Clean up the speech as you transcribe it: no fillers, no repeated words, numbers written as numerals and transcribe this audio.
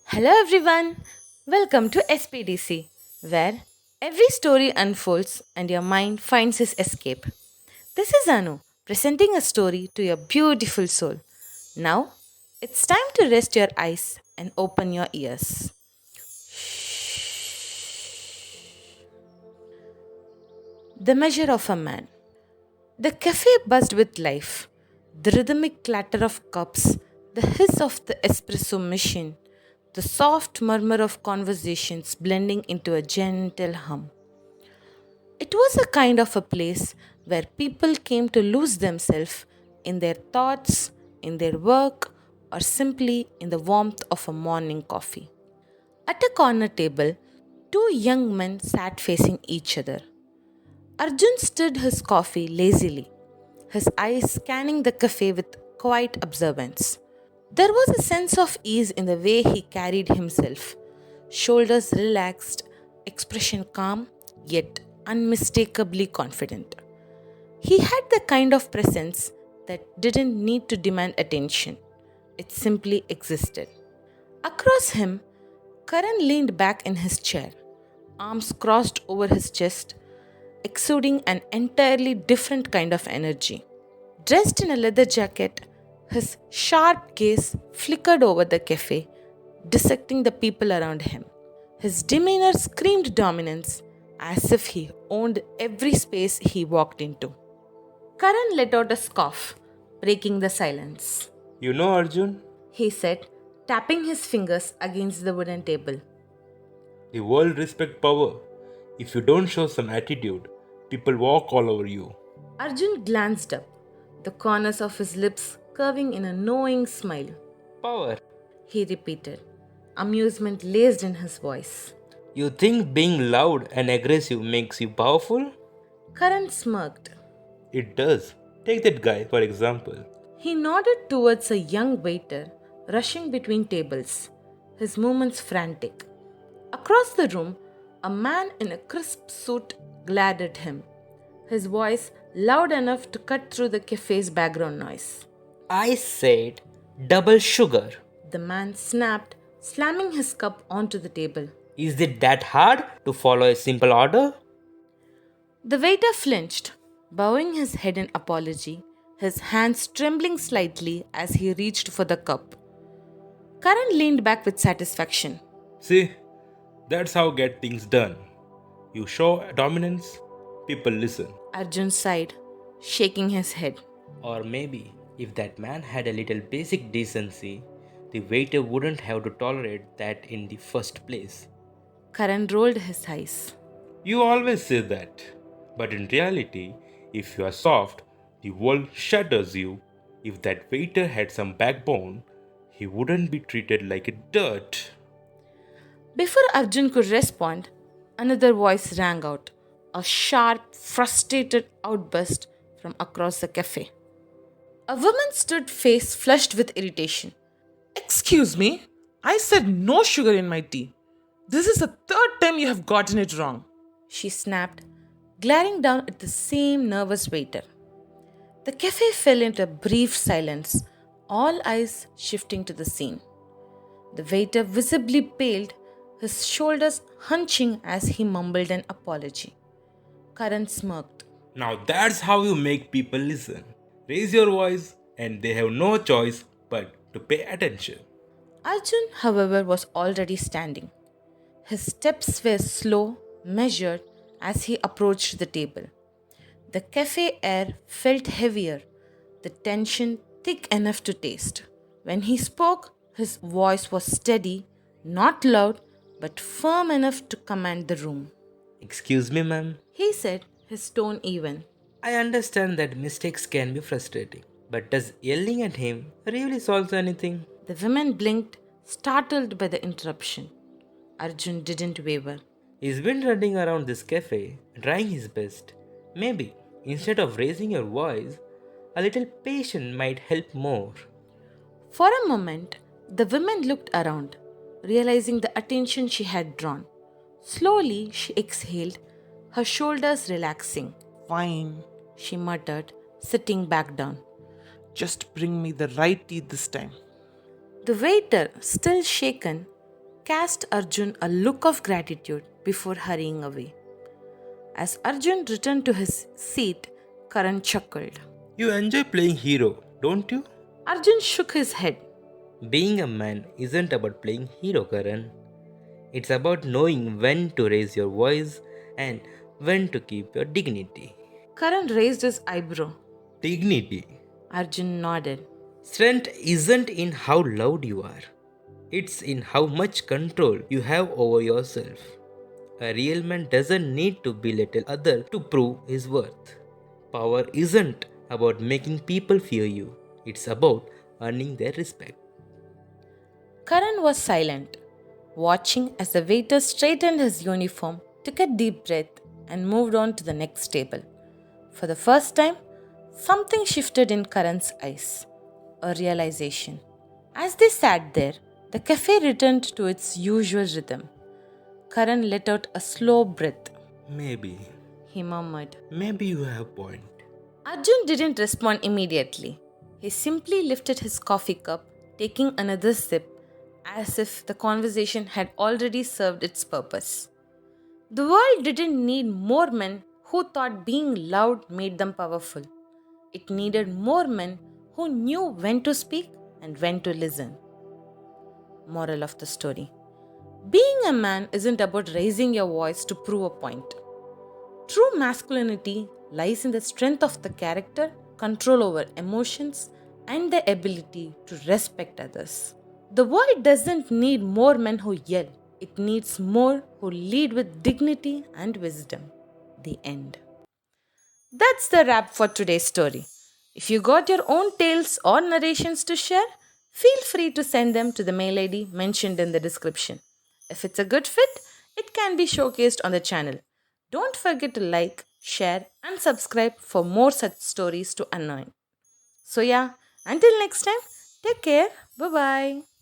Hello everyone, welcome to SPDC, where every story unfolds and your mind finds its escape. This is Anu, presenting a story to your beautiful soul. Now, it's time to rest your eyes and open your ears. The Measure of a Man. The cafe buzzed with life. The rhythmic clatter of cups, the hiss of the espresso machine, the soft murmur of conversations blending into a gentle hum. It was a kind of a place where people came to lose themselves in their thoughts, in their work, or simply in the warmth of a morning coffee. At a corner table, two young men sat facing each other. Arjun stirred his coffee lazily, his eyes scanning the cafe with quiet observance. There was a sense of ease in the way he carried himself, shoulders relaxed, expression calm, yet unmistakably confident. He had the kind of presence that didn't need to demand attention, it simply existed. Across him, Karan leaned back in his chair, arms crossed over his chest, exuding an entirely different kind of energy. Dressed in a leather jacket, his sharp gaze flickered over the cafe, dissecting the people around him. His demeanor screamed dominance, as if he owned every space he walked into. Karan let out a scoff, breaking the silence. You know, Arjun, He said, tapping his fingers against the wooden table. the world respect power. If you don't show some attitude, people walk all over you. Arjun glanced up, the corners of his lips curving in a knowing smile. Power. He repeated, amusement laced in his voice. You think being loud and aggressive makes you powerful? Karan smirked. It does. Take that guy, for example. He nodded towards a young waiter rushing between tables, his movements frantic. Across the room, a man in a crisp suit glared at him, his voice loud enough to cut through the cafe's background noise. I said double sugar. The man snapped, slamming his cup onto the table. Is it that hard to follow a simple order? The waiter flinched, bowing his head in apology, his hands trembling slightly as he reached for the cup. Karan leaned back with satisfaction. See, that's how get things done. You show dominance, people listen. Arjun sighed, shaking his head. Or maybe if that man had a little basic decency, the waiter wouldn't have to tolerate that in the first place. Karan rolled his eyes. You always say that. But in reality, if you are soft, the world shatters you. If that waiter had some backbone, he wouldn't be treated like a dirt. Before Arjun could respond, another voice rang out, a sharp, frustrated outburst from across the cafe. A woman stood, face flushed with irritation. Excuse me, I said no sugar in my tea. This is the third time you have gotten it wrong. She snapped, glaring down at the same nervous waiter. The cafe fell into a brief silence, all eyes shifting to the scene. The waiter visibly paled, his shoulders hunching as he mumbled an apology. Karan smirked. Now that's how you make people listen. Raise your voice, and they have no choice but to pay attention. Arjun, however, was already standing. His steps were slow, measured as he approached the table. The cafe air felt heavier, the tension thick enough to taste. When he spoke, his voice was steady, not loud, but firm enough to command the room. Excuse me, ma'am. He said, his tone even. I understand that mistakes can be frustrating, but does yelling at him really solve anything? The woman blinked, startled by the interruption. Arjun didn't waver. He's been running around this cafe, trying his best. Maybe, instead of raising your voice, a little patience might help more. For a moment, the woman looked around, realizing the attention she had drawn. Slowly, she exhaled, her shoulders relaxing. Fine, She muttered, sitting back down. just bring me the right tea this time. The waiter, still shaken, cast Arjun a look of gratitude before hurrying away. As Arjun returned to his seat, Karan chuckled. You enjoy playing hero, don't you? Arjun shook his head. Being a man isn't about playing hero, Karan. It's about knowing when to raise your voice and when to keep your dignity. Karan raised his eyebrow. Dignity. Arjun nodded. Strength isn't in how loud you are, it's in how much control you have over yourself. A real man doesn't need to belittle others to prove his worth. Power isn't about making people fear you, it's about earning their respect. Karan was silent, watching as the waiter straightened his uniform, took a deep breath, and moved on to the next table. For the first time, something shifted in Karan's eyes, a realization. As they sat there, the cafe returned to its usual rhythm. Karan let out a slow breath. Maybe, He murmured. maybe you have a point. Arjun didn't respond immediately. He simply lifted his coffee cup, taking another sip, as if the conversation had already served its purpose. The world didn't need more men who thought being loud made them powerful. It needed more men who knew when to speak and when to listen. Moral of the story: being a man isn't about raising your voice to prove a point. True masculinity lies in the strength of the character, control over emotions, and the ability to respect others. The world doesn't need more men who yell, it needs more who lead with dignity and wisdom. The end. That's the wrap for today's story. If you got your own tales or narrations to share, feel free to send them to the mail ID mentioned in the description. If it's a good fit, it can be showcased on the channel. Don't forget to like, share, and subscribe for more such stories to unknown. So, yeah, until next time, take care. Bye bye.